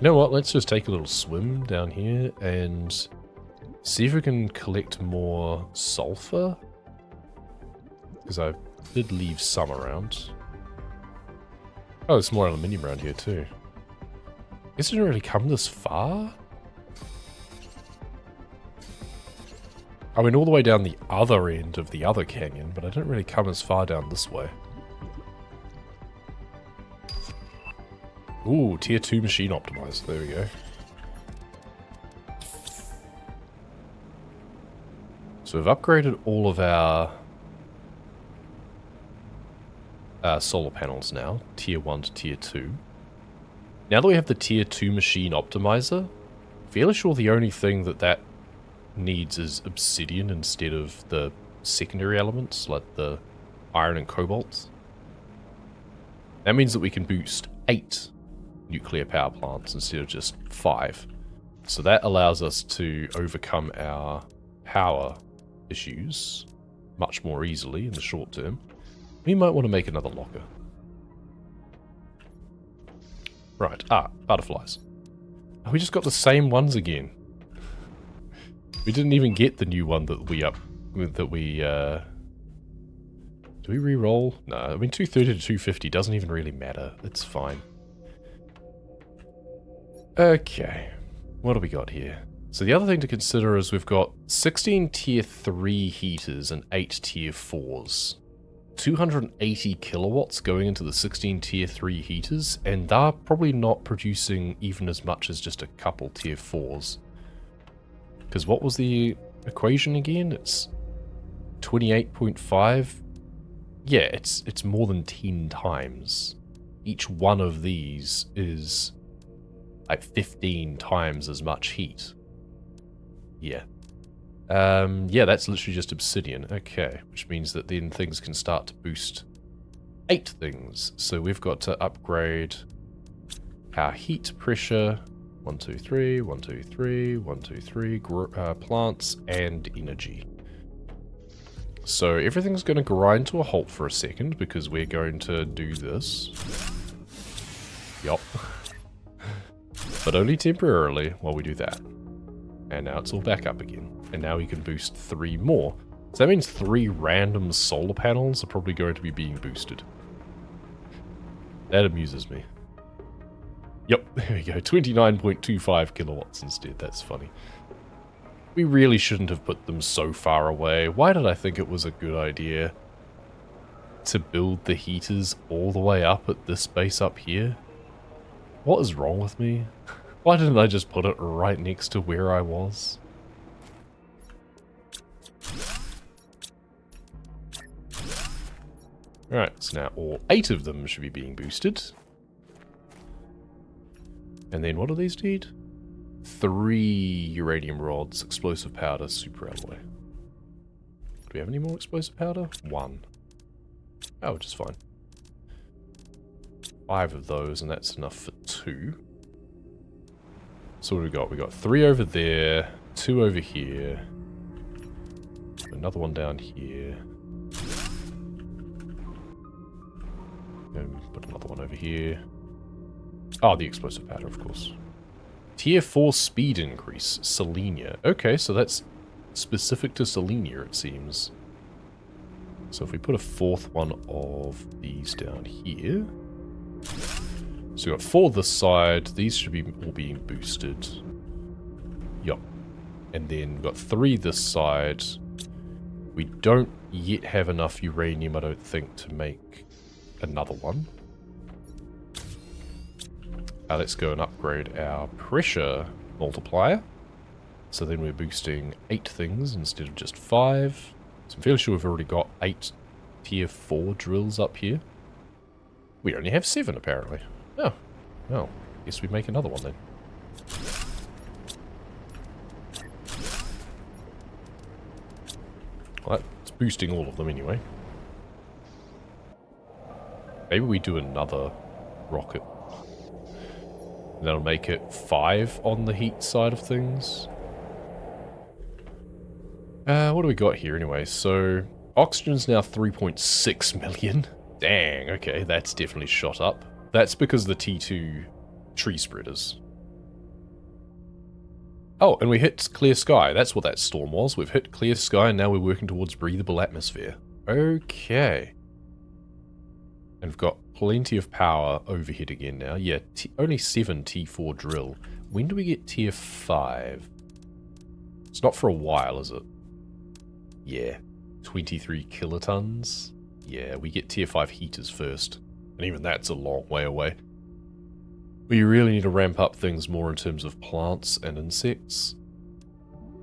know what? Let's just take a little swim down here and see if we can collect more sulfur. Because I did leave some around. Oh, there's more aluminium around here too. I guess it didn't really come this far. I went all the way down the other end of the other canyon, but I didn't really come as far down this way. Ooh, tier 2 machine optimized. There we go. So we've upgraded all of our solar panels now, tier 1 to tier 2. Now that we have the tier 2 machine optimizer, fairly sure the only thing that needs is obsidian instead of the secondary elements like the iron and cobalt. That means that we can boost 8 nuclear power plants instead of just 5. So that allows us to overcome our power issues much more easily in the short term. We might want to make another locker. Right, butterflies. Oh, we just got the same ones again. We didn't even get the new one that we do we re-roll? No, I mean 230 to 250 doesn't even really matter. It's fine. Okay, what do we got here? So the other thing to consider is we've got 16 tier 3 heaters and 8 tier 4s. 280 kilowatts going into the 16 tier 3 heaters, and they're probably not producing even as much as just a couple tier 4s. Because what was the equation again? It's 28.5. Yeah, it's more than 10 times. Each one of these is like 15 times as much heat. Yeah. Yeah, that's literally just obsidian. Okay, which means that then things can start to boost 8 things. So we've got to upgrade our heat pressure. 1, 2, 3, 1, 2, 3, 1, 2, 3, plants and energy. So everything's going to grind to a halt for a second because we're going to do this. Yup. But only temporarily while we do that. And now it's all back up again. And now we can boost 3 more. So that means 3 random solar panels are probably going to be being boosted. That amuses me. Yep, there we go. 29.25 kilowatts instead. That's funny. We really shouldn't have put them so far away. Why did I think it was a good idea to build the heaters all the way up at this base up here? What is wrong with me? Why didn't I just put it right next to where I was? Alright, so now all 8 of them should be being boosted. And then what do these need? 3 uranium rods, explosive powder, super alloy. Do we have any more explosive powder? 1. Oh, which is fine. 5 of those, and that's enough for 2. So what do we got? We got 3 over there, 2 over here, another one down here. And put another one over here. Oh, the explosive powder, of course. Tier 4 speed increase, Selenea. Okay, so that's specific to Selenea, it seems. So if we put a 4th one of these down here. So we've got 4 this side. These should be all being boosted. Yup. And then we've got 3 this side. We don't yet have enough uranium, I don't think, to make another one. Let's go and upgrade our pressure multiplier. So then we're boosting 8 things instead of just 5. So I'm fairly sure we've already got 8 tier 4 drills up here. We only have 7 apparently. Oh, well, guess we make another one then. Well, that's boosting all of them anyway. Maybe we do another rocket. That'll make it 5 on the heat side of things. What do we got here anyway? So, oxygen's now 3.6 million. Dang, okay, that's definitely shot up. That's because the T2 tree spreaders. Oh, and we hit clear sky. That's what that storm was. We've hit clear sky, and now we're working towards breathable atmosphere. Okay. And we've got plenty of power overhead again now. Yeah, only 7 T4 drill. When do we get tier 5? It's not for a while, is it? Yeah. 23 kilotons. Yeah, we get tier 5 heaters first. And even that's a long way away. We really need to ramp up things more in terms of plants and insects.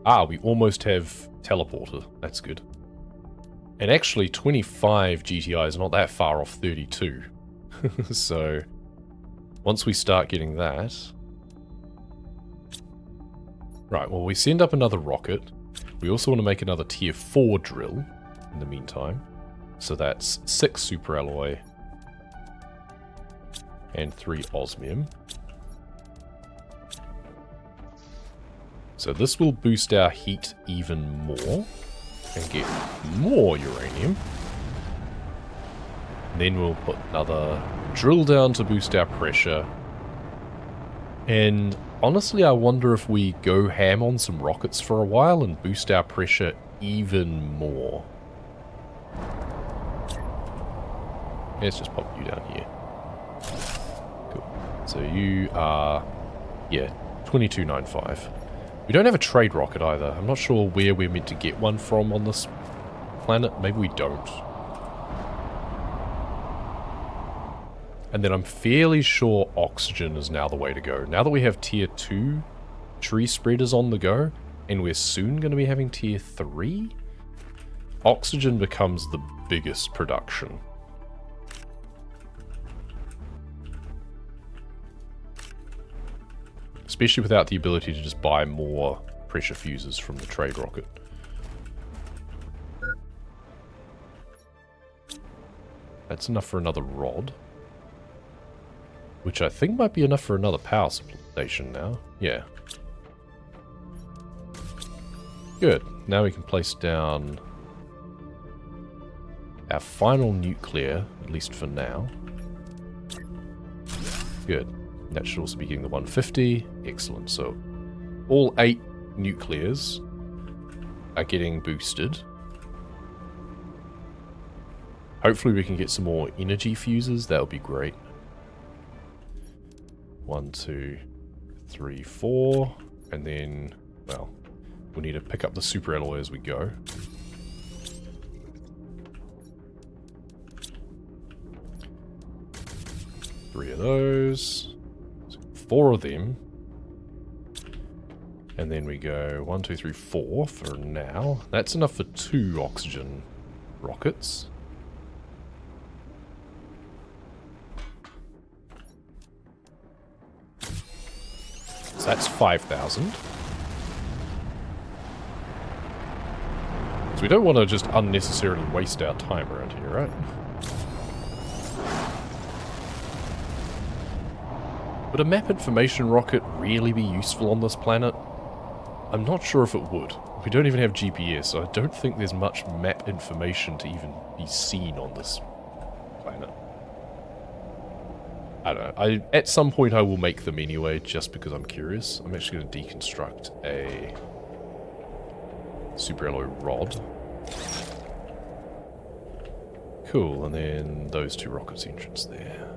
Ah, we almost have teleporter. That's good. And actually, 25 GTI is not that far off 32. So, once we start getting that... Right, well, we send up another rocket. We also want to make another tier 4 drill in the meantime. So that's 6 super alloy and 3 osmium. So this will boost our heat even more and get more uranium. Then we'll put another drill down to boost our pressure. And honestly, I wonder if we go ham on some rockets for a while and boost our pressure even more. Let's just pop you down here. Cool. So you are, yeah, 2295. We don't have a trade rocket either. I'm not sure where we're meant to get one from on this planet. Maybe we don't. And then I'm fairly sure oxygen is now the way to go. Now that we have tier 2 tree spreaders on the go, and we're soon going to be having tier 3, oxygen becomes the biggest production. Especially without the ability to just buy more pressure fuses from the trade rocket. That's enough for another rod. Which I think might be enough for another power station now. Yeah. Good. Now we can place down our final nuclear, at least for now. Good. That should also be getting the 150. Excellent. So all 8 nuclears are getting boosted. Hopefully we can get some more energy fuses. That would be great. 1, 2, 3, 4. And then, well, we need to pick up the super alloy as we go. Three of those. 4 of them. And then we go 1, 2, 3, 4 for now. That's enough for 2 oxygen rockets. So that's 5,000. So we don't want to just unnecessarily waste our time around here, right? Would a map information rocket really be useful on this planet? I'm not sure if it would. We don't even have GPS, so I don't think there's much map information to even be seen on this planet. I don't know. At some point I will make them anyway, just because I'm curious. I'm actually going to deconstruct a super alloy rod. Cool, and then those 2 rockets entrance there.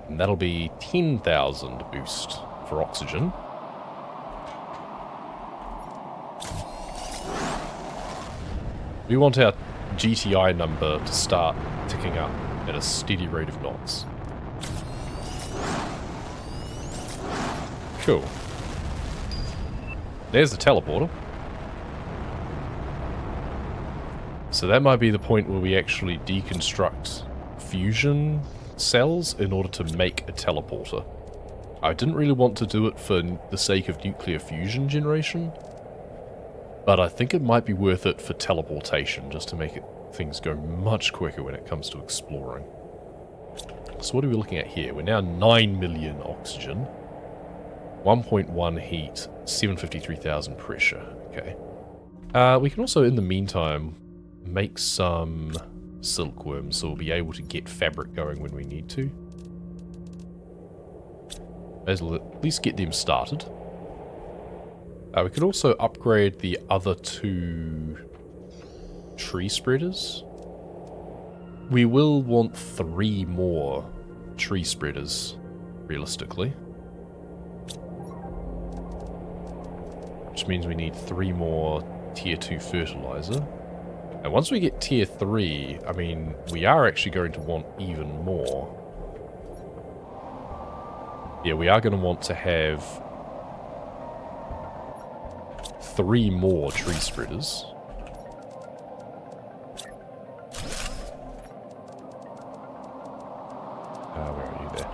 And that'll be 10,000 boost for oxygen. We want our GTI number to start ticking up at a steady rate of knots. Cool. There's the teleporter. So that might be the point where we actually deconstruct fusion cells in order to make a teleporter. I didn't really want to do it for the sake of nuclear fusion generation, but I think it might be worth it for teleportation, just to make things go much quicker when it comes to exploring. So what are we looking at here? We're now 9 million oxygen, 1.1 heat, 753,000 pressure. Okay. We can also, in the meantime, make some silkworms, so we'll be able to get fabric going when we need to. May as well at least get them started. We could also upgrade the other 2 tree spreaders. We will want 3 more tree spreaders, realistically. Which means we need 3 more tier 2 fertilizer. And once we get tier 3, I mean, we are actually going to want even more. Yeah, we are going to want to have 3 more tree spreaders. Where are you there?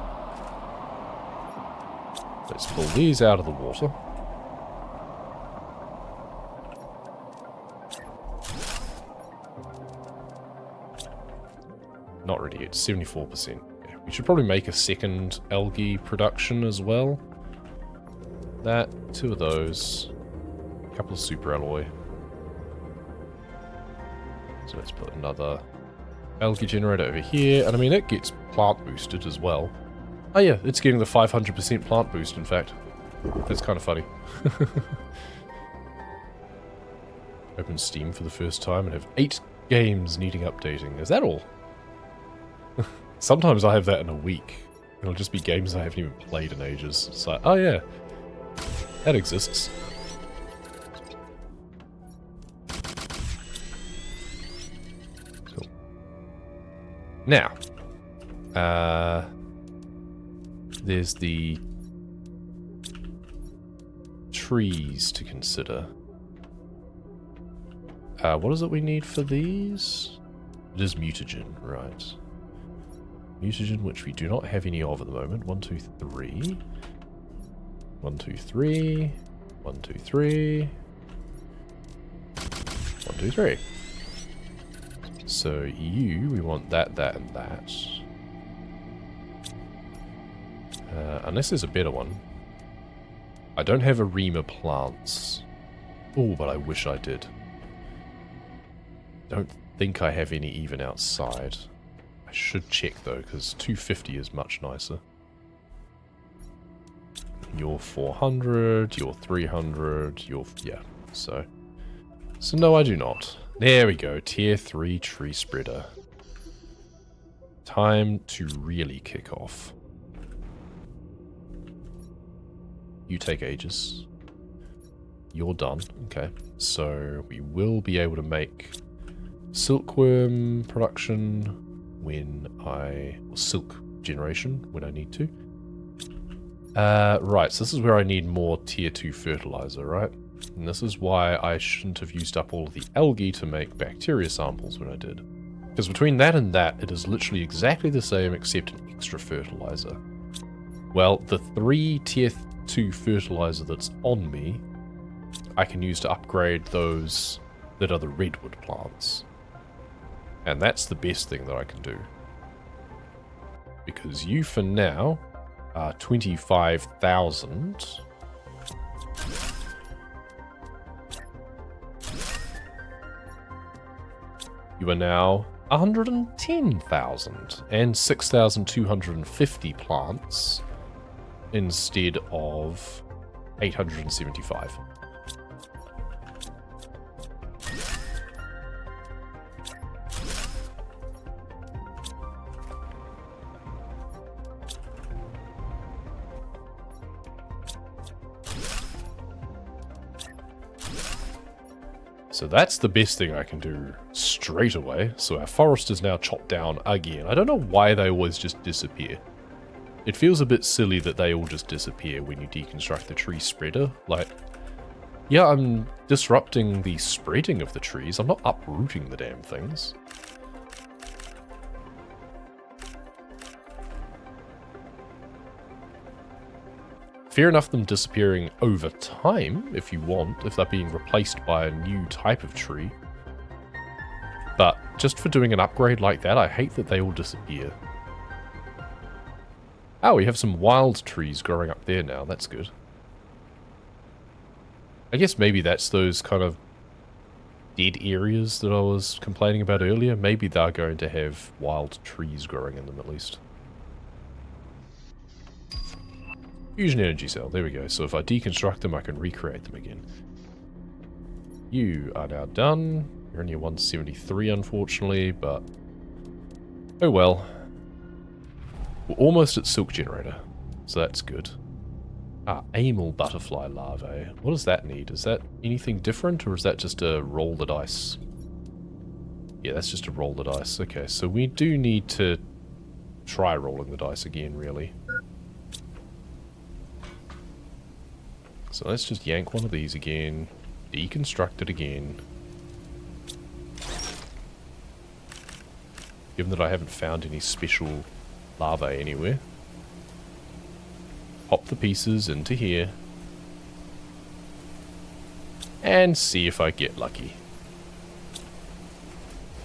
Let's pull these out of the water. Not ready yet, 74%. Yeah, we should probably make a second algae production as well. That, 2 of those, a couple of super alloy. So let's put another algae generator over here, and I mean, it gets plant boosted as well. Oh yeah, it's getting the 500% plant boost, in fact. That's kind of funny. Open Steam for the first time and have 8 games needing updating. Is that all? Sometimes I have that in a week. It'll just be games I haven't even played in ages. It's like, oh yeah, that exists. Cool. Now, there's the trees to consider. What is it we need for these? It is mutagen, right. Mutagen, which we do not have any of at the moment. 1, 2, 3. 1, 2, 3. 1, 2, 3. 1, 2, 3. So you, we want that, that, and that. Unless there's a better one. I don't have Arima plants. Oh, but I wish I did. Don't think I have any even outside. I should check though, because 250 is much nicer. You're 400, you're 300, you're... yeah, so no, I do not. There we go, tier 3 tree spreader. Time to really kick off. You take ages. You're done. Okay, so we will be able to make silkworm production when or silk generation when I need to. Right, so this is where I need more tier 2 fertilizer, right? And this is why I shouldn't have used up all of the algae to make bacteria samples when I did. Because between that and that, it is literally exactly the same except an extra fertilizer. Well, the 3 tier 2 fertilizer that's on me, I can use to upgrade those that are the redwood plants. And that's the best thing that I can do. Because you, for now, are 25,000. You are now 110,000 and 6,250 plants instead of 875. So that's the best thing I can do straight away. So our forest is now chopped down again. I don't know why they always just disappear. It feels a bit silly that they all just disappear when you deconstruct the tree spreader. Like, yeah, I'm disrupting the spreading of the trees. I'm not uprooting the damn things. Fair enough them disappearing over time, if you want, if they're being replaced by a new type of tree. But just for doing an upgrade like that, I hate that they all disappear. Oh, we have some wild trees growing up there now, that's good. I guess maybe that's those kind of dead areas that I was complaining about earlier. Maybe they're going to have wild trees growing in them at least. Fusion energy cell, there we go. So if I deconstruct them, I can recreate them again. You are now done. You're only 173, unfortunately, but... oh well. We're almost at silk generator, so that's good. Ah, amyl butterfly larvae. What does that need? Is that anything different, or is that just a roll the dice? Yeah, that's just a roll the dice. Okay, so we do need to try rolling the dice again, really. So let's just yank one of these again, deconstruct it again. Given that I haven't found any special larvae anywhere. Pop the pieces into here. And see if I get lucky.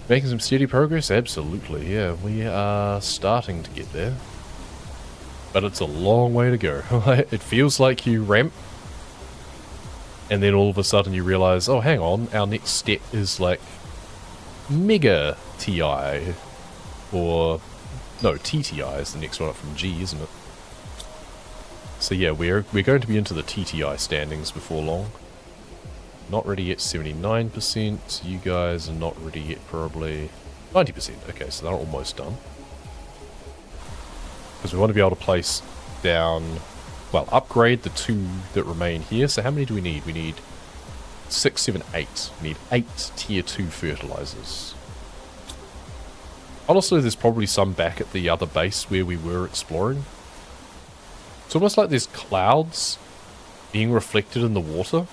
Making some steady progress? Absolutely, yeah. We are starting to get there. But it's a long way to go. It feels like you ramp, and then all of a sudden you realize, oh, hang on, our next step is like Mega TI. Or, no, TTI is the next one up from G, isn't it? So yeah, we're going to be into the TTI standings before long. Not ready yet, 79%. You guys are not ready yet, probably 90%. Okay, so they're almost done. Because we want to be able to place down, well, upgrade the 2 that remain here. So how many do we need? We need 6, 7, 8. We need 8 tier 2 fertilizers. Honestly, there's probably some back at the other base where we were exploring. It's almost like there's clouds being reflected in the water,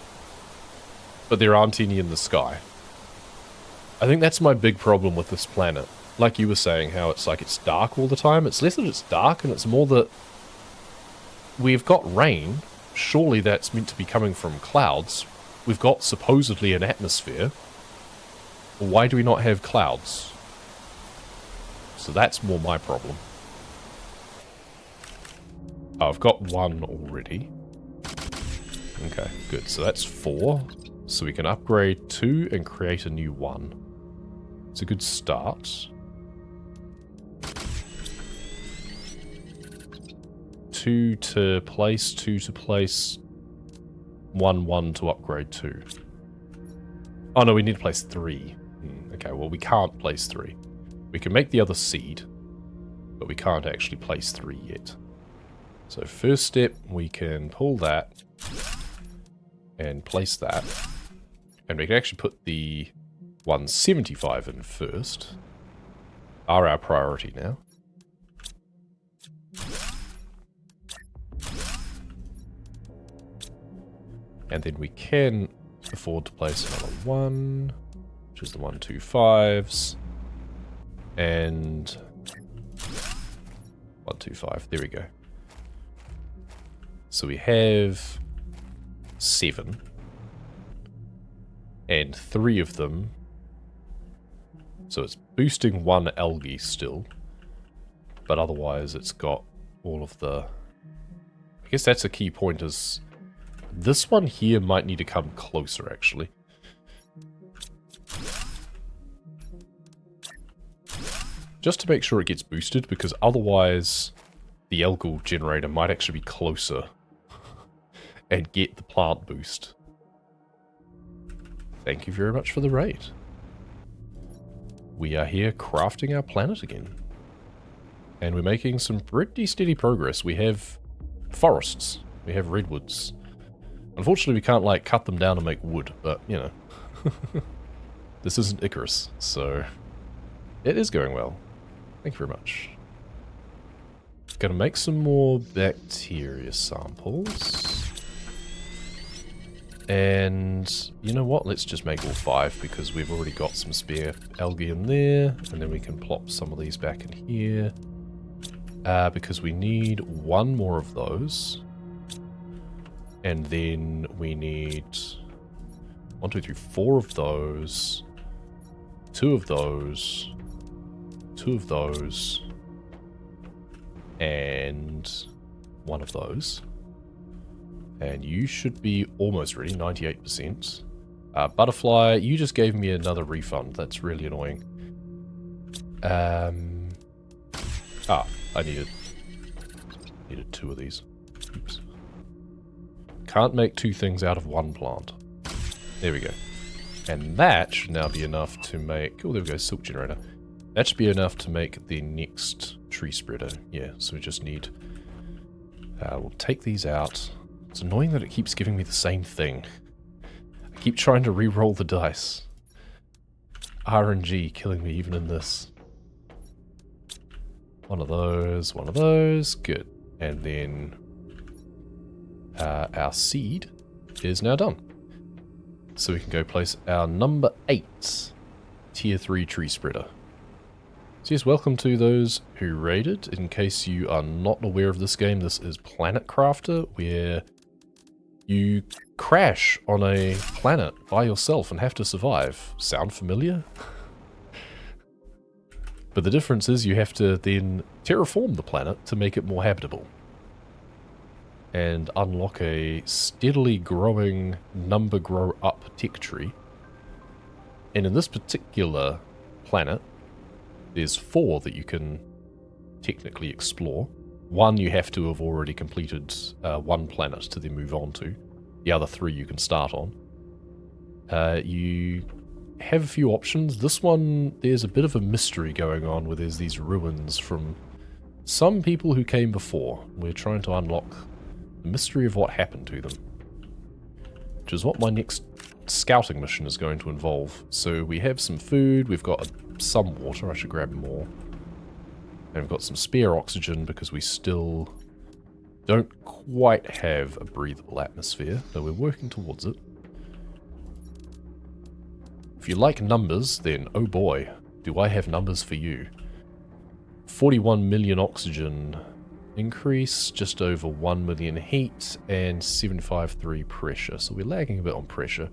but there aren't any in the sky. I think that's my big problem with this planet. Like you were saying, how it's like it's dark all the time. It's less that it's dark, and it's more that we've got rain. Surely that's meant to be coming from clouds. We've got supposedly an atmosphere. Why do we not have clouds? So that's more my problem. Oh, I've got 1 already. Okay, good. So that's 4. So we can upgrade 2 and create a new 1. It's a good start. 2 to place, 2 to place, 1, 1 to upgrade 2. Oh no, we need to place 3. Okay, well we can't place 3. We can make the other seed, but we can't actually place 3 yet. So first step, we can pull that and place that. And we can actually put the 175 in first. Are our priority now. And then we can afford to place another 1, which is the 125s. And 125, there we go. So we have 7. And 3 of them. So it's boosting 1 algae still. But otherwise it's got all of the... I guess that's a key point is... This one here might need to come closer actually. Just to make sure it gets boosted, because otherwise the algal generator might actually be closer and get the plant boost. Thank you very much for the raid. We are here crafting our planet again. And we're making some pretty steady progress. We have forests. We have redwoods. Unfortunately, we can't, like, cut them down and make wood, but, you know. This isn't Icarus, so it is going well. Thank you very much. Gonna make some more bacteria samples. And you know what? Let's just make all 5 because we've already got some spare algae in there. And then we can plop some of these back in here. Because we need 1 more of those. And then we need 1, 2, 3, 4 of those. 2 of those. 2 of those. And 1 of those. And you should be almost ready, 98%. Butterfly, you just gave me another refund. That's really annoying. I needed 2 of these. Oops. can't make two things out of one plant. There we go. And that should now be enough to make... Oh, there we go, silk generator. That should be enough to make the next tree spreader. Yeah, so we just need... we'll take these out. It's annoying that it keeps giving me the same thing. I keep trying to re-roll the dice. RNG killing me even in this. One of those, good. And then our seed is now done. So we can go place our number 8 tier 3 tree spreader. So yes, welcome to those who raided. In case you are not aware of this game, this is Planet Crafter, where you crash on a planet by yourself and have to survive. Sound familiar? But the difference is you have to then terraform the planet to make it more habitable. And unlock a steadily growing number grow up tech tree. And in this particular planet, there's 4 that you can technically explore. One you have to have already completed one planet to then move on to. The other 3 you can start on. You have a few options. This one, there's a bit of a mystery going on where there's these ruins from some people who came before. We're trying to unlock the mystery of what happened to them. Which is what my next scouting mission is going to involve. So we have some food, we've got some water, I should grab more. And we've got some spare oxygen because we still don't quite have a breathable atmosphere, though we're working towards it. If you like numbers, then oh boy, do I have numbers for you. 41 million oxygen increase, just over 1 million heat, and 75.3 pressure. So we're lagging a bit on pressure.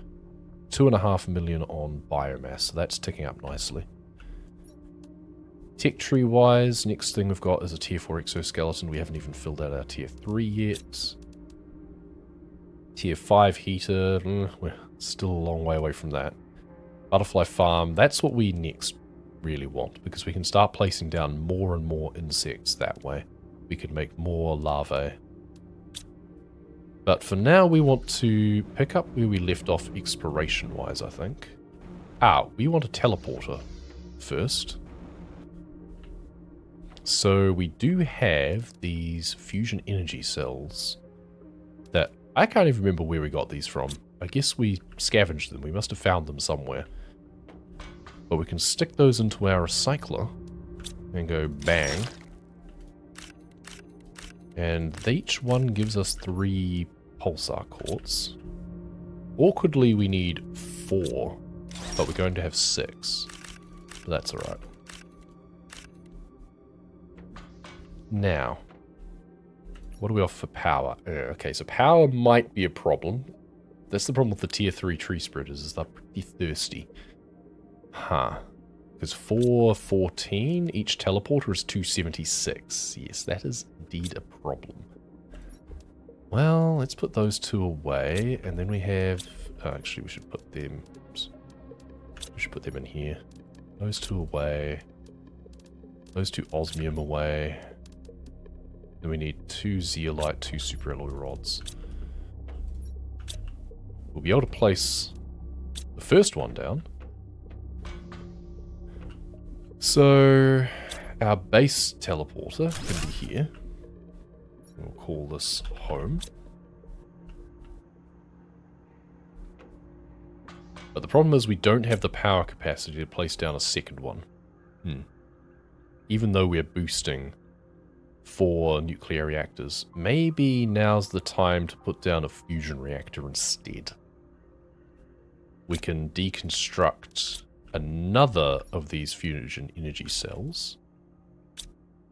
2.5 million on biomass, so that's ticking up nicely. Tech tree wise, next thing we've got is a tier 4 exoskeleton. We haven't even filled out our tier 3 yet. Tier 5 heater, we're still a long way away from that. Butterfly farm, that's what we next really want, because we can start placing down more and more insects that way. We could make more larvae. But for now, we want to pick up where we left off exploration-wise, I think. We want a teleporter first. So we do have these fusion energy cells that I can't even remember where we got these from. I guess we scavenged them. We must have found them somewhere. But we can stick those into our recycler and go bang. And each one gives us 3 pulsar quartz. Awkwardly, we need 4, but we're going to have 6. But that's alright. Now, what do we offer for power? Okay, so power might be a problem. That's the problem with the tier 3 tree spreaders, is they're pretty thirsty. Because 414, each teleporter is 276. Yes, that is indeed a problem. Well, let's put those 2 away, and then we have... actually, we should put them... Oops. We should put them in here. Those 2 away. Those 2 osmium away. Then we need 2 zeolite, 2 superalloy rods. We'll be able to place the first one down. So, our base teleporter can be here. We'll call this home. But the problem is we don't have the power capacity to place down a second one. Even though we're boosting 4 nuclear reactors. Maybe now's the time to put down a fusion reactor instead. We can deconstruct another of these fusion energy cells.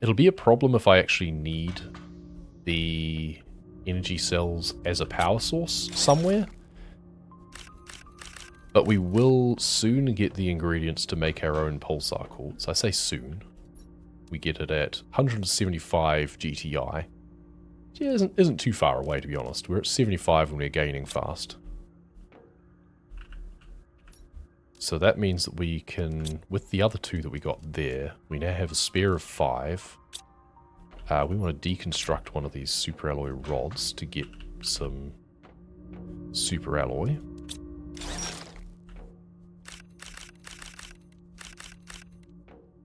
It'll be a problem if I actually need the energy cells as a power source somewhere. But we will soon get the ingredients to make our own pulsar quartz. I say soon. We get it at 175 GTI. Yeah, isn't too far away, to be honest. We're at 75 and we're gaining fast. So that means that we can, with the other 2 that we got there, we now have a spare of 5. We want to deconstruct one of these superalloy rods to get some super alloy.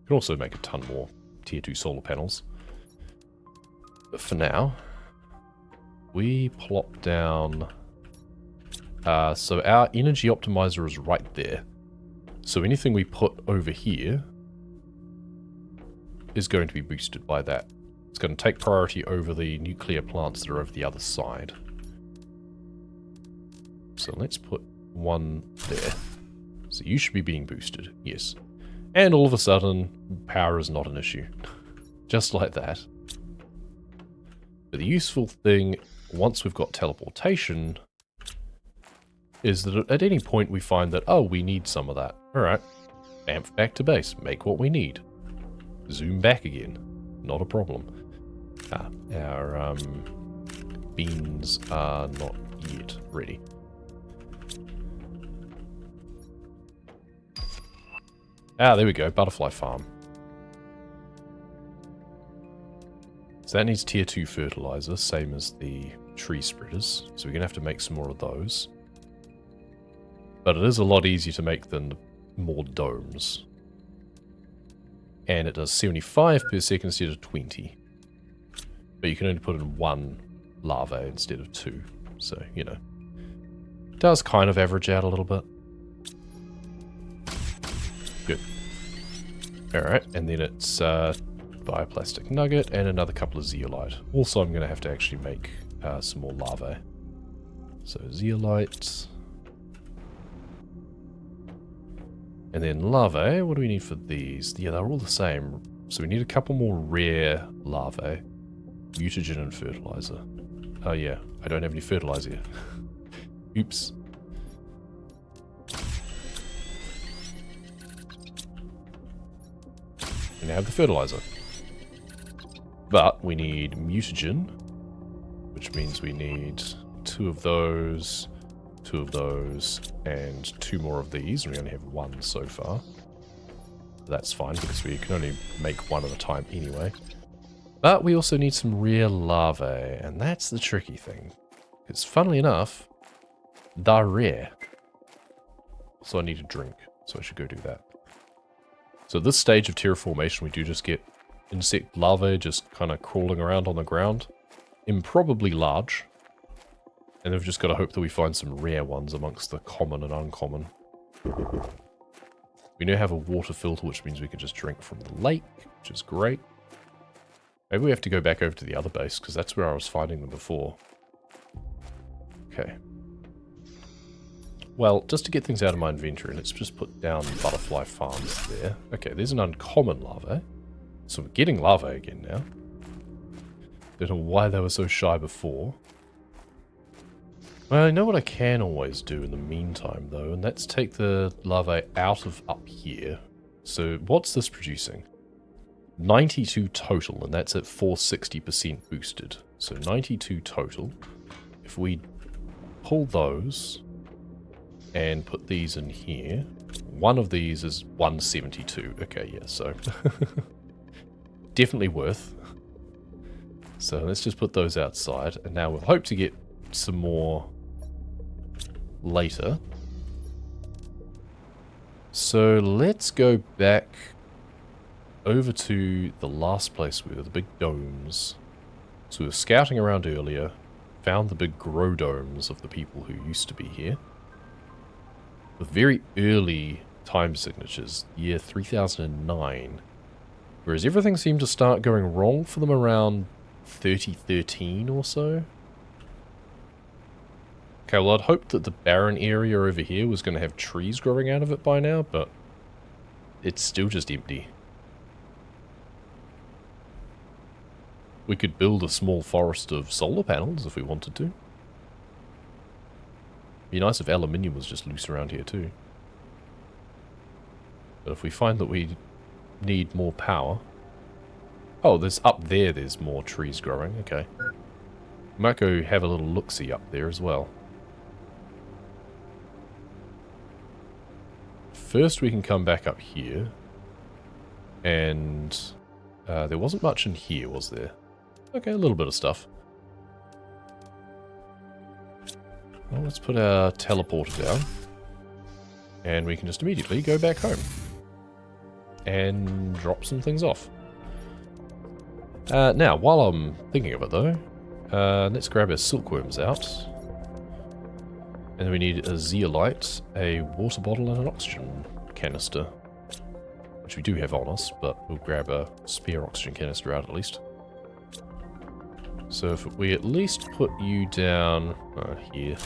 Can also make a ton more tier 2 solar panels. But for now, we plop down... so our energy optimizer is right there. So anything we put over here is going to be boosted by that. It's going to take priority over the nuclear plants that are over the other side. So let's put one there. So you should be being boosted, yes. And all of a sudden, power is not an issue. Just like that. But the useful thing, once we've got teleportation, is that at any point we find that, oh, we need some of that. Alright, bamf back to base, make what we need. Zoom back again, not a problem. Our beans are not yet ready. There we go, butterfly farm. So that needs tier 2 fertilizer, same as the tree spreaders. So we're going to have to make some more of those. But it is a lot easier to make than more domes. And it does 75 per second instead of 20. But you can only put in one larva instead of 2. So, you know. It does kind of average out a little bit. Good. Alright, and then it's bioplastic nugget and another couple of zeolite. Also, I'm going to have to actually make some more larvae. So, zeolite. And then larvae, what do we need for these? Yeah, they're all the same. So we need a couple more rare larvae. Mutagen and fertilizer. Oh yeah, I don't have any fertilizer yet. Oops. And now have the fertilizer. But we need mutagen, which means we need 2 of those, 2 of those, and 2 more of these. We only have 1 so far. That's fine, because we can only make 1 at a time anyway. But we also need some rare larvae, and that's the tricky thing. Because funnily enough, they're rare. So I need a drink, so I should go do that. So at this stage of terraformation, we do just get insect larvae just kind of crawling around on the ground. Improbably large. And we've just got to hope that we find some rare ones amongst the common and uncommon. We now have a water filter, which means we can just drink from the lake, which is great. Maybe we have to go back over to the other base, because that's where I was finding them before. Okay. Well, just to get things out of my inventory, let's just put down butterfly farms there. Okay, there's an uncommon larvae. So we're getting larvae again now. Don't know why they were so shy before. Well, I know what I can always do in the meantime, though, and that's take the larvae out of up here. So what's this producing? 92 total, and that's at 460% boosted. So 92 total. If we pull those and put these in here, one of these is 172. Okay, yeah, so definitely worth. So let's just put those outside, and now we'll hope to get some more later. So let's go back over to the last place where the big domes. So we were scouting around earlier, found the big grow domes of the people who used to be here. With very early time signatures, year 3009. Whereas everything seemed to start going wrong for them around 3013 or so. Okay, well I'd hoped that the barren area over here was going to have trees growing out of it by now, but it's still just empty. We could build a small forest of solar panels if we wanted to. Be nice if aluminium was just loose around here too. But if we find that we need more power... Oh, there's up there, there's more trees growing, okay. Might go have a little look-see up there as well. First we can come back up here. And there wasn't much in here, was there? Okay, a little bit of stuff. Well, let's put our teleporter down. And we can just immediately go back home. And drop some things off. Now, while I'm thinking of it though, let's grab our silkworms out. And then we need a zeolite, a water bottle, and an oxygen canister. Which we do have on us, but we'll grab a spare oxygen canister out at least. So if we at least put you down here,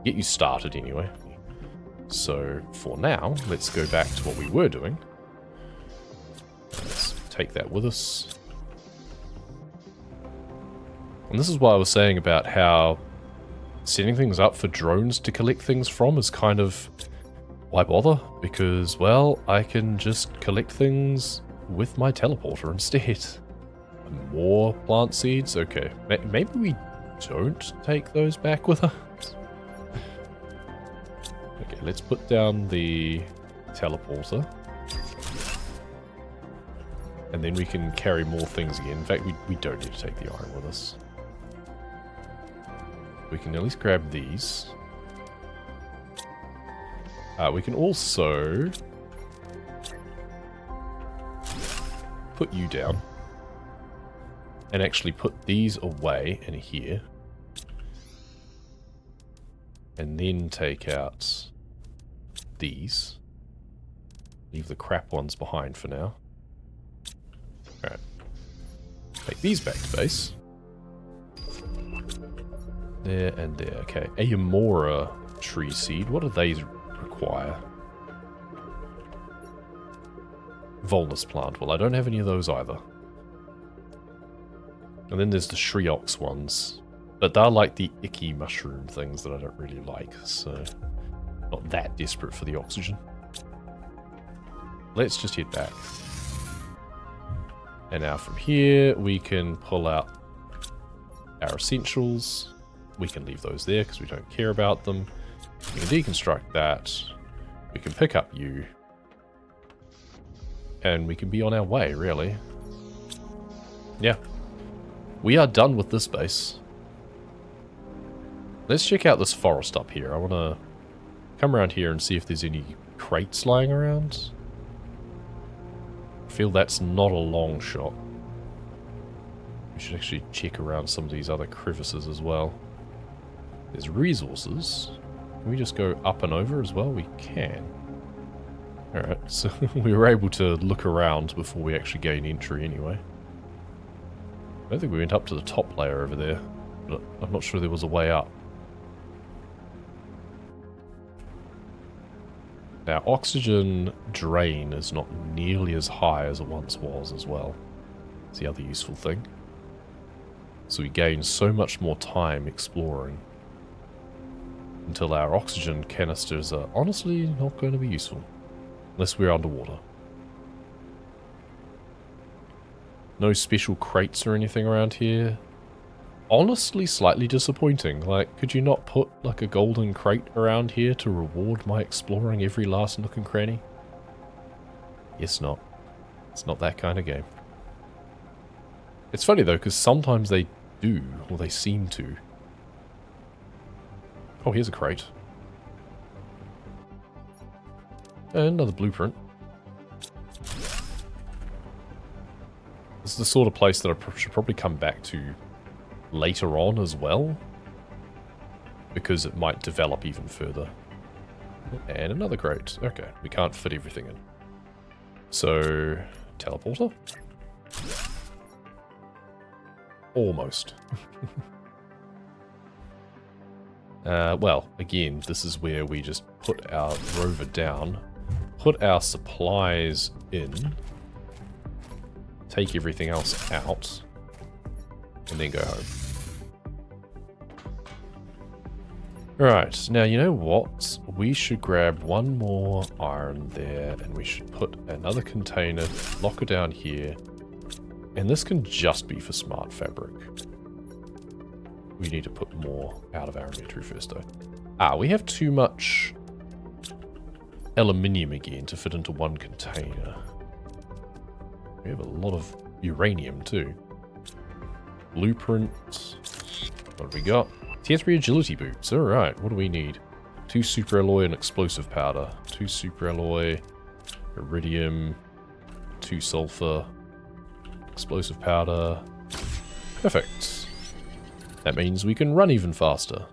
get you started anyway. So for now, let's go back to what we were doing. Let's take that with us. And this is what I was saying about how setting things up for drones to collect things from is kind of... why bother? Because, well, I can just collect things with my teleporter instead. More plant seeds? Okay. Maybe we don't take those back with us. Okay, let's put down the teleporter. And then we can carry more things again. In fact, we don't need to take the iron with us. We can at least grab these. We can also put you down and actually put these away in here and then take out these. Leave the crap ones behind for now. Alright. Take these back to base. There and there. Okay. Ayamora tree seed. What do they require? Volnus plant. Well, I don't have any of those either. And then there's the Shriox ones. But they're like the icky mushroom things that I don't really like, so not that desperate for the oxygen. Let's just head back. And now from here, we can pull out our essentials. We can leave those there because we don't care about them. We can deconstruct that. We can pick up you. And we can be on our way, really. Yeah. We are done with this base. Let's check out this forest up here. I want to come around here and see if there's any crates lying around. I feel that's not a long shot. We should actually check around some of these other crevices as well. There's resources. Can we just go up and over as well? We can. Alright, so we were able to look around before we actually gain entry anyway. I don't think we went up to the top layer over there, but I'm not sure there was a way up. Now, oxygen drain is not nearly as high as it once was as well. It's the other useful thing. So we gain so much more time exploring until our oxygen canisters are honestly not going to be useful. Unless we're underwater. No special crates or anything around here. Honestly, slightly disappointing. Like, could you not put like a golden crate around here to reward my exploring every last nook and cranny? Guess not. It's not that kind of game. It's funny though, because sometimes they do, or they seem to. Oh, here's a crate. And another blueprint. This is the sort of place that I should probably come back to later on as well. Because it might develop even further. And another crate. Okay, we can't fit everything in. So, teleporter? Almost. Well, again, this is where we just put our rover down, put our supplies in, take everything else out, and then go home. Right, now you know what? We should grab one more iron there, and we should put another container, lock it down here, and this can just be for smart fabric. We need to put more out of our inventory first, though. Ah, we have too much aluminium again to fit into one container. We have a lot of uranium, too. Blueprint. What have we got? Tier 3 agility boots. Alright, what do we need? 2 super alloy and explosive powder. 2 super alloy, iridium, 2 sulfur, explosive powder. Perfect. That means we can run even faster.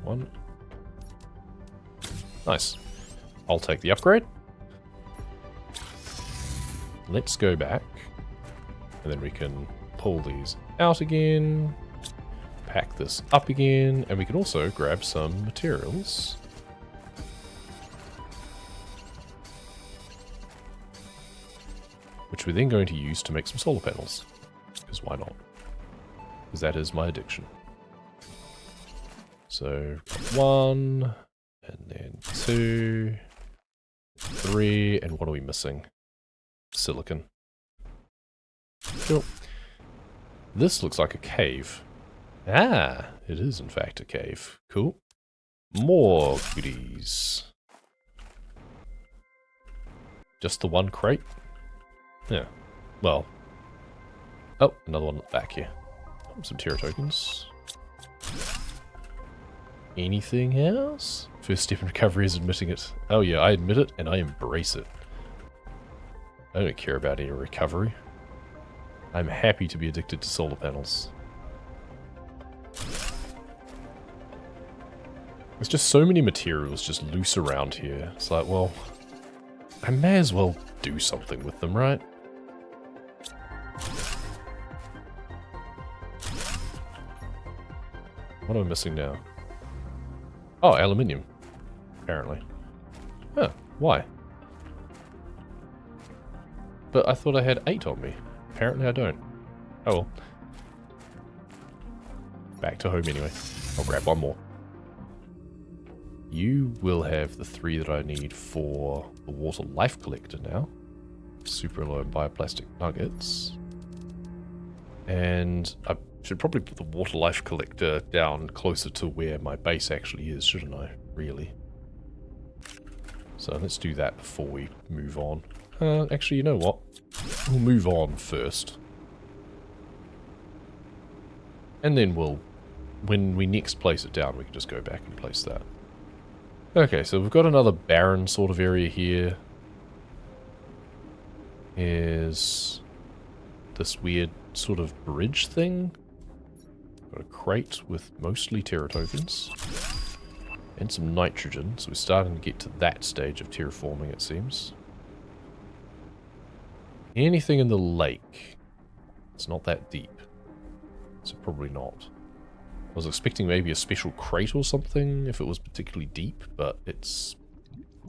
1. Nice. I'll take the upgrade. Let's go back. And then we can pull these out again. Pack this up again. And we can also grab some materials. Which we're then going to use to make some solar panels. Because why not? Because that is my addiction. So, 1, and then 2, 3, and what are we missing? Silicon. Cool. This looks like a cave. Ah, it is in fact a cave. Cool. More goodies. Just the one crate? Yeah. Well. Oh, another one back here. Some Terra tokens. Anything else? First step in recovery is admitting it. Oh yeah, I admit it and I embrace it. I don't care about any recovery. I'm happy to be addicted to solar panels. There's just so many materials just loose around here. It's like, well, I may as well do something with them, right? What am I missing now? Oh, aluminium. Apparently. Huh, why? But I thought I had 8 on me. Apparently I don't. Oh well. Back to home anyway. I'll grab one more. You will have the 3 that I need for the water life collector now. Super low bioplastic nuggets. And I should probably put the water life collector down closer to where my base actually is, shouldn't I? Really. So let's do that before we move on. Actually, you know what? We'll move on first. And then we'll, when we next place it down, we can just go back and place that. Okay, so we've got another barren sort of area here. Here's this weird sort of bridge thing. Got a crate with mostly Terra tokens. And some nitrogen, so we're starting to get to that stage of terraforming, it seems. Anything in the lake? It's not that deep. So probably not. I was expecting maybe a special crate or something if it was particularly deep, but it's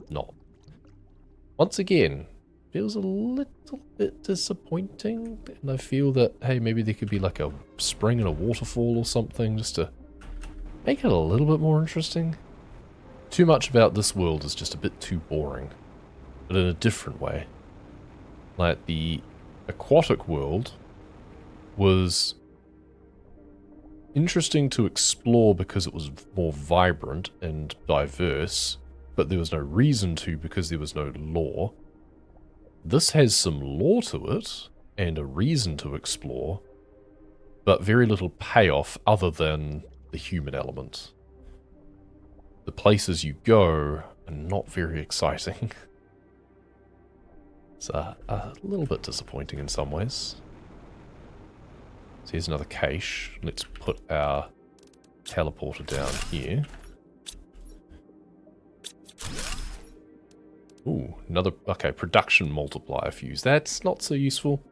not. Once again, feels a little bit disappointing, and I feel that, hey, maybe there could be like a spring and a waterfall or something just to make it a little bit more interesting. Too much about this world is just a bit too boring, but in a different way. Like, the aquatic world was interesting to explore because it was more vibrant and diverse, but there was no reason to because there was no lore. This has some lore to it, and a reason to explore, but very little payoff other than the human element. The places you go are not very exciting. It's a little bit disappointing in some ways. So here's another cache. Let's put our teleporter down here. Ooh, another, okay, production multiplier fuse. That's not so useful.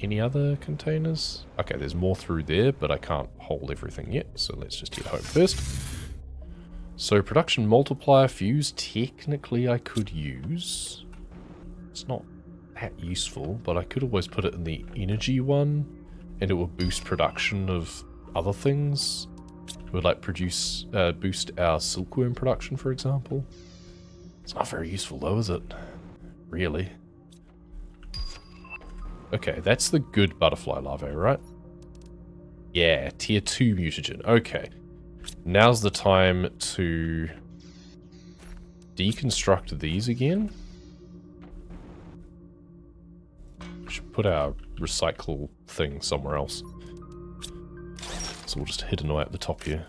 Any other containers? Okay, there's more through there, but I can't hold everything yet, so let's just head home first. So production multiplier fuse, technically I could use. It's not that useful, but I could always put it in the energy one, and it will boost production of other things. It would like boost our silkworm production, for example. It's not very useful though, is it? Really? Okay, that's the good butterfly larvae, right? Yeah, tier 2 mutagen. Okay. Now's the time to deconstruct these again. We should put our recycle thing somewhere else. So we'll just hidden away at the top here.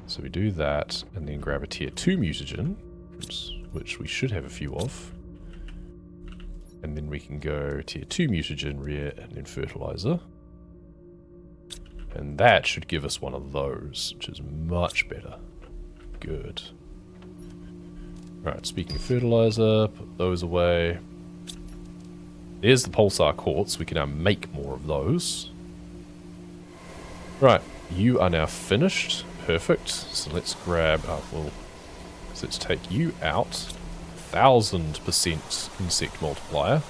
So we do that, and then grab a tier 2 mutagen, which we should have a few of. And then we can go tier 2 mutagen, rare, and then fertilizer. And that should give us one of those, which is much better. Good. Right, speaking of fertilizer, put those away. There's the pulsar quartz. We can now make more of those. Right, you are now finished. Perfect. So let's grab, so let's take you out. 1000% insect multiplier.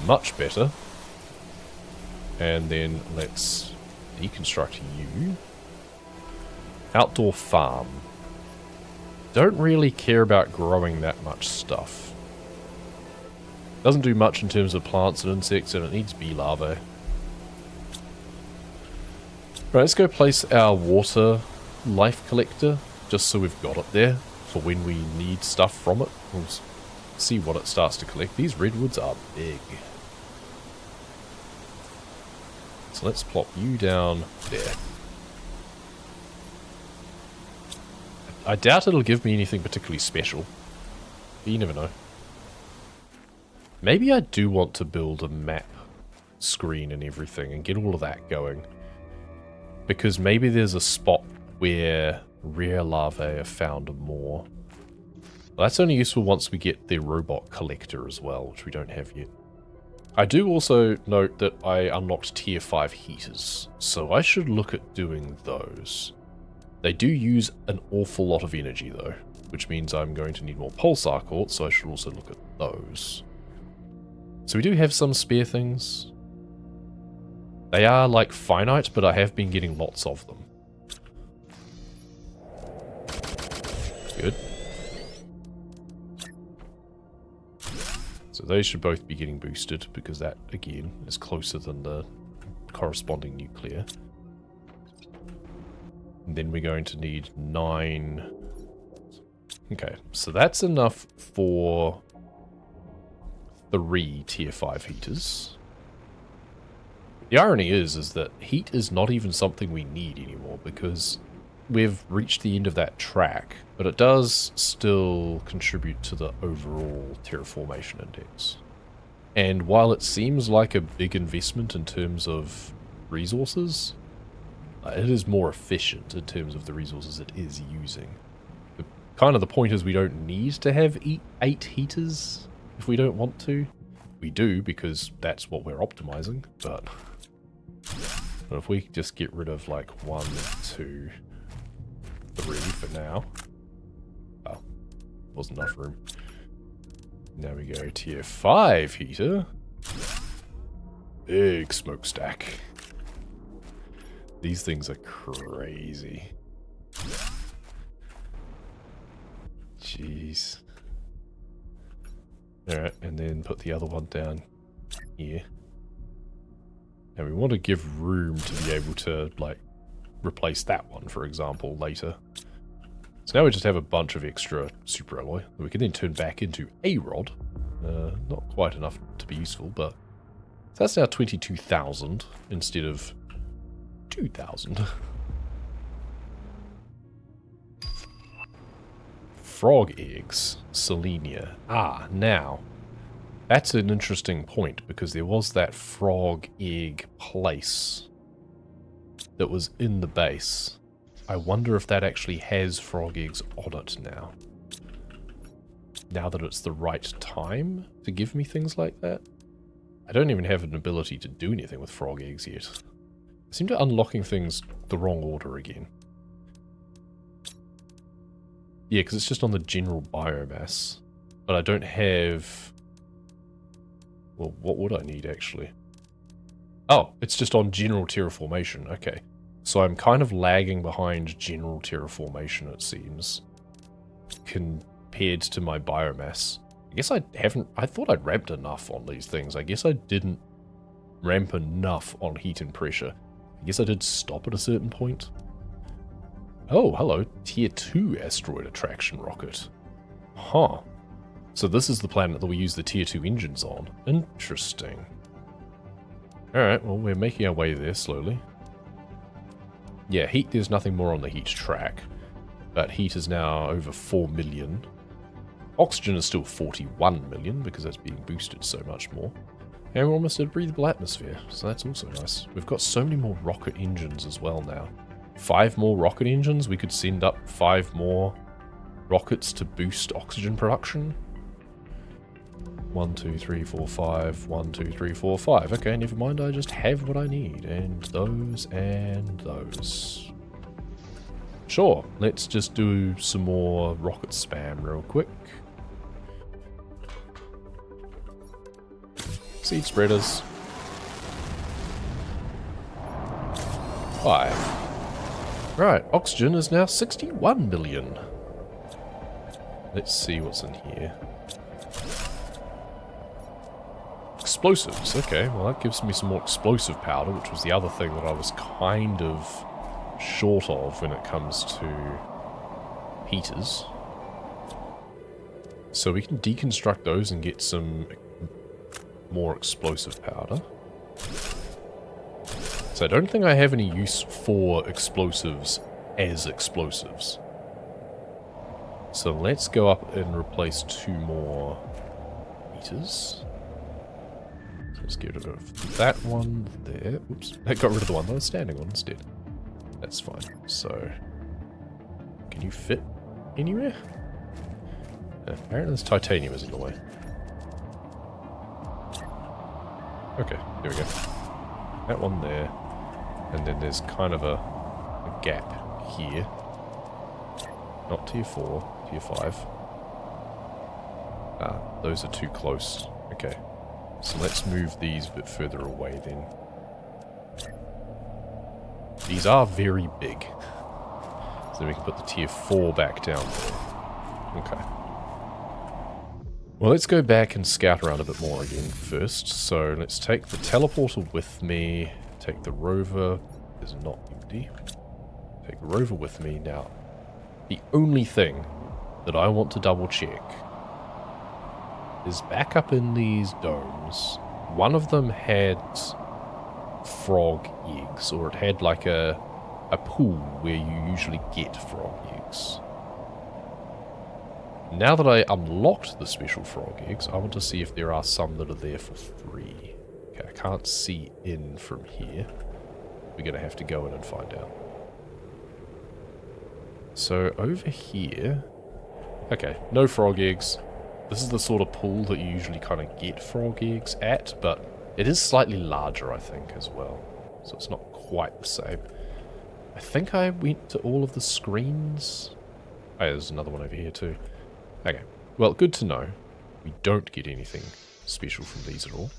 Much better. And then let's deconstruct you. Outdoor farm. Don't really care about growing that much stuff. Doesn't do much in terms of plants and insects, and it needs bee larvae. Right, let's go place our water life collector, just so we've got it there for when we need stuff from it. We'll see what it starts to collect. These redwoods are big. So let's plop you down there. I doubt it'll give me anything particularly special. But you never know. Maybe I do want to build a map screen and everything and get all of that going. Because maybe there's a spot where rare larvae are found more. Well, that's only useful once we get the robot collector as well, which we don't have yet. I do also note that I unlocked tier 5 heaters, so I should look at doing those. They do use an awful lot of energy though, which means I'm going to need more pulsar quartz, so I should also look at those. So we do have some spare things. They are like finite, but I have been getting lots of them. Good. So those should both be getting boosted, because that, again, is closer than the corresponding nuclear. And then we're going to need 9. Okay, so that's enough for 3 tier 5 heaters. The irony is that heat is not even something we need anymore, because we've reached the end of that track, but it does still contribute to the overall terraformation index. And while it seems like a big investment in terms of resources, it is more efficient in terms of the resources it is using. Kind of the point is we don't need to have 8 heaters if we don't want to. We do, because that's what we're optimizing, but if we just get rid of like 1, 2, 3 for now. Oh, wasn't enough room. Now we go tier 5 heater. Big smokestack. These things are crazy. Jeez. Alright, and then put the other one down here. And we want to give room to be able to, like, replace that one, for example, later. So now we just have a bunch of extra super alloy that we can then turn back into a rod. Not quite enough to be useful, but that's now 22,000 instead of 2,000. Frog eggs, Selenea. Ah, now, that's an interesting point, because there was that frog egg place that was in the base. I wonder if that actually has frog eggs on it now. Now that it's the right time to give me things like that. I don't even have an ability to do anything with frog eggs yet. I seem to unlocking things the wrong order again. Yeah, because it's just on the general biomass. But I don't have... Well, what would I need, actually? Oh, it's just on general terraformation. Okay. So I'm kind of lagging behind general terraformation, it seems, compared to my biomass. I guess I haven't... I thought I'd ramped enough on these things. I guess I didn't ramp enough on heat and pressure. I guess I did stop at a certain point. Oh, hello. Tier 2 asteroid attraction rocket. Huh. So this is the planet that we use the tier 2 engines on. Interesting. Alright, well, we're making our way there slowly. Yeah, heat, there's nothing more on the heat track. But heat is now over 4 million. Oxygen is still 41 million because that's being boosted so much more. And we're almost at a breathable atmosphere, so that's also nice. We've got so many more rocket engines as well now. 5 more rocket engines, we could send up 5 more rockets to boost oxygen production. 1, 2, 3, 4, 5. 1, 2, 3, 4, 5. Okay, never mind, I just have what I need. And those. Sure, let's just do some more rocket spam real quick. Seed spreaders. 5. Right, oxygen is now 61 million. Let's see what's in here. Explosives. Okay, well that gives me some more explosive powder, which was the other thing that I was kind of short of when it comes to heaters. So we can deconstruct those and get some more explosive powder. So I don't think I have any use for explosives as explosives. So let's go up and replace 2 more heaters. So let's get rid of that one there. Oops, I got rid of the one that I was standing on instead. That's fine. So, can you fit anywhere? Apparently this titanium is in the way. Okay, there we go. That one there. And then there's kind of a gap here. Not tier 4, tier 5. Ah, those are too close. Okay. So let's move these a bit further away then. These are very big. So we can put the tier 4 back down there. Okay. Well, let's go back and scout around a bit more again first. So let's take the teleporter with me. Take the rover. Is not empty. Take the rover with me. Now, the only thing that I want to double check is back up in these domes. One of them had frog eggs, or it had like a pool where you usually get frog eggs. Now that I unlocked the special frog eggs, I want to see if there are some that are there for free. Okay, I can't see in from here. We're going to have to go in and find out. So over here... Okay, no frog eggs. This is the sort of pool that you usually kind of get frog eggs at, but it is slightly larger, I think, as well. So it's not quite the same. I think I went to all of the screens. Oh, there's another one over here too. Okay, well, good to know. We don't get anything special from these at all.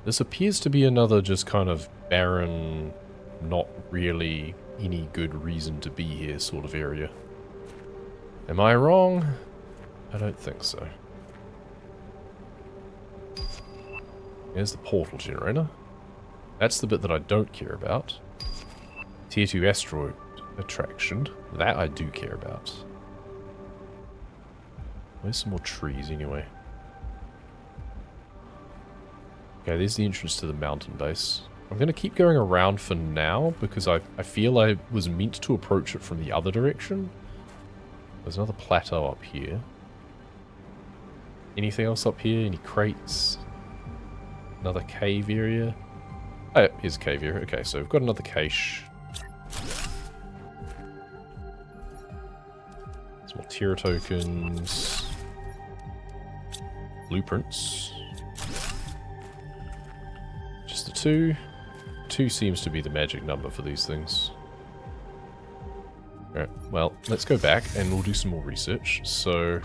This appears to be another just kind of barren, not really any good reason to be here sort of area. Am I wrong? I don't think so. Here's the portal generator. That's the bit that I don't care about. Tier 2 asteroid attraction. That I do care about. Where's some more trees anyway? Okay, there's the entrance to the mountain base. I'm going to keep going around for now because I feel I was meant to approach it from the other direction. There's another plateau up here. Anything else up here? Any crates? Another cave area? Oh, here's a cave area. Okay, so we've got another cache. Some more tier tokens. Blueprints. Just the 2. 2 seems to be the magic number for these things. Alright, well, let's go back and we'll do some more research. So,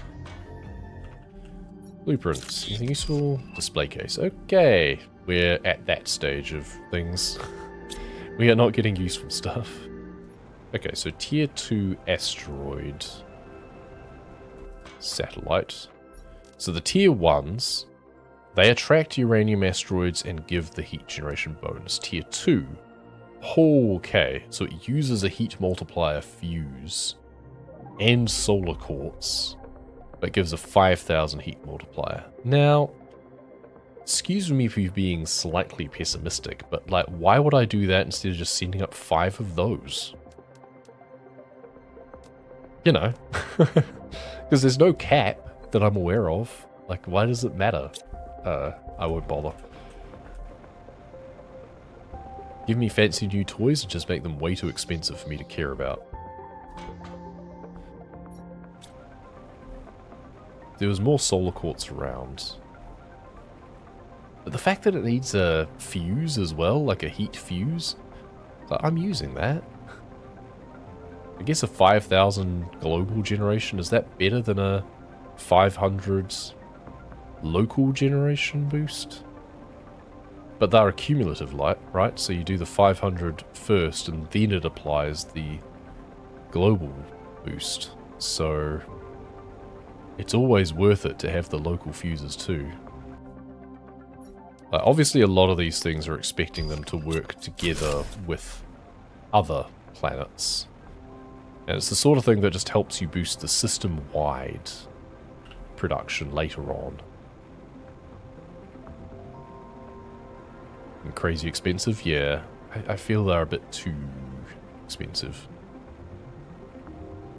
blueprints. Anything useful? Display case. Okay, we're at that stage of things. We are not getting useful stuff. Okay, so tier 2 asteroid satellite. So the tier 1s, they attract uranium asteroids and give the heat generation bonus. Tier 2, okay, so it uses a heat multiplier fuse and solar quartz, but gives a 5,000 heat multiplier. Now, excuse me for being slightly pessimistic, but like, why would I do that instead of just sending up 5 of those? You know, because there's no cap that I'm aware of. Like, why does it matter? I won't bother. Give me fancy new toys and just make them way too expensive for me to care about. There was more solar quartz around. But the fact that it needs a fuse as well, like a heat fuse, I'm using that. I guess a 5,000 global generation, is that better than a 500 local generation boost? But they're a cumulative light, right? So you do the 500 first and then it applies the global boost. So it's always worth it to have the local fuses too. Obviously a lot of these things are expecting them to work together with other planets. And it's the sort of thing that just helps you boost the system-wide production later on. And crazy expensive? Yeah, I feel they're a bit too expensive.